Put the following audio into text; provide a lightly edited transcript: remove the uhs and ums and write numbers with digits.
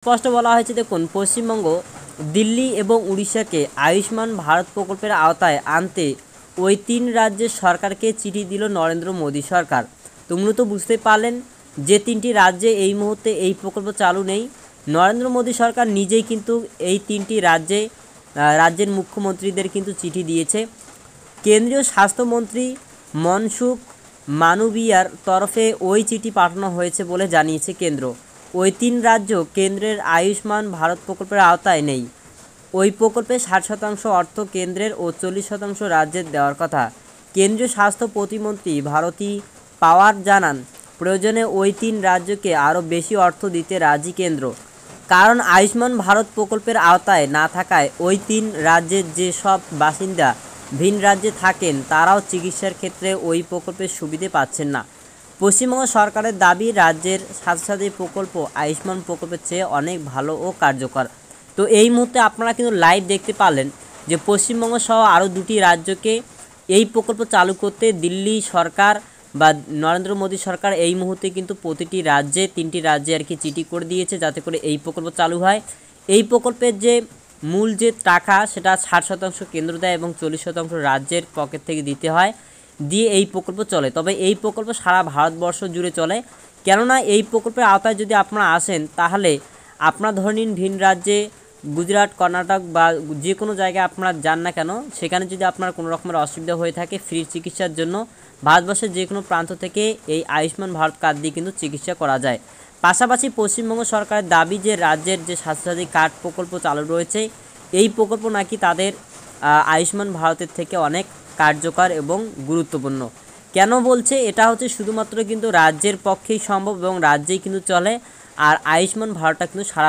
স্পষ্ট বলা হয়েছে, দেখুন, পশ্চিমবঙ্গ, দিল্লি এবং উড়িষ্যাকে আয়ুষ্মান ভারত প্রকল্পের আওতায় আনতে ওই তিন রাজ্যের সরকারকে চিঠি দিল নরেন্দ্র মোদী সরকার। তো মূলত বুঝতে পারলেন যে তিনটি রাজ্যে এই মুহূর্তে এই প্রকল্প চালু নেই, নরেন্দ্র মোদী সরকার নিজেই কিন্তু এই তিনটি রাজ্যের মুখ্যমন্ত্রীদের কিন্তু চিঠি দিয়েছে। কেন্দ্রীয় স্বাস্থ্যমন্ত্রী মনসুখ মান্ডভিয়ার তরফে ওই চিঠি পাঠানো হয়েছে বলে জানিয়েছে কেন্দ্র। ওই তিন রাজ্য কেন্দ্রের আয়ুষ্মান ভারত প্রকল্পের আওতায় নেই। ওই প্রকল্পে 60% অর্থ কেন্দ্রের ও 40% রাজ্যের দেওয়ার কথা। কেন্দ্রীয় স্বাস্থ্য প্রতিমন্ত্রী ভারতী পাওয়ার জানান, প্রয়োজনে ওই তিন রাজ্যকে আরও বেশি অর্থ দিতে রাজি কেন্দ্র। কারণ আয়ুষ্মান ভারত প্রকল্পের আওতায় না থাকায় ওই তিন রাজ্যের যেসব বাসিন্দা ভিন রাজ্যে থাকেন তারাও চিকিৎসার ক্ষেত্রে ওই প্রকল্পের সুবিধে পাচ্ছেন না। পশ্চিমবঙ্গ সরকারের দাবি, রাজ্যের স্বাস্থ্যসাথী প্রকল্প আয়ুষ্মান প্রকল্পের চেয়ে অনেক ভালো ও কার্যকর। তো এই মুহূর্তে আপনারা কিন্তু লাইভ দেখতে পারলেন যে পশ্চিমবঙ্গ সহ আরও দুটি রাজ্যকে এই প্রকল্প চালু করতে দিল্লি সরকার বা নরেন্দ্র মোদী সরকার এই মুহূর্তে কিন্তু প্রতিটি রাজ্যে, তিনটি রাজ্যে আর কি চিঠি করে দিয়েছে যাতে করে এই প্রকল্প চালু হয়। এই প্রকল্পের যে মূল যে টাকা সেটা 60% কেন্দ্র দেয় এবং 40% রাজ্যের পকেট থেকে দিতে হয়, দিয়ে এই প্রকল্প চলে। তবে এই প্রকল্প সারা ভারতবর্ষ জুড়ে চলে, কেননা এই প্রকল্পের আওতায় যদি আপনারা আসেন তাহলে আপনার ধরে নিন ভিন রাজ্যে গুজরাট, কর্ণাটক বা যে কোনো জায়গায় আপনারা যান না কেন, সেখানে যদি আপনার কোনো রকমের অসুবিধা হয়ে থাকে ফ্রি চিকিৎসার জন্য ভারতবর্ষের যে কোনো প্রান্ত থেকে এই আয়ুষ্মান ভারত কার্ড দিয়ে কিন্তু চিকিৎসা করা যায়। পাশাপাশি পশ্চিমবঙ্গ সরকারের দাবি যে রাজ্যের যে স্বাস্থ্যসাথী কার্ড প্রকল্প চালু রয়েছে এই প্রকল্প নাকি তাদের আয়ুষ্মান ভারতের থেকে অনেক কার্যকর এবং গুরুত্বপূর্ণ। কেন বলছে? এটা হচ্ছে শুধুমাত্র কিন্তু রাজ্যের পক্ষেই সম্ভব এবং রাজ্যেই কিন্তু চলে, আর আয়ুষ্মান ভারতটা কিন্তু সারা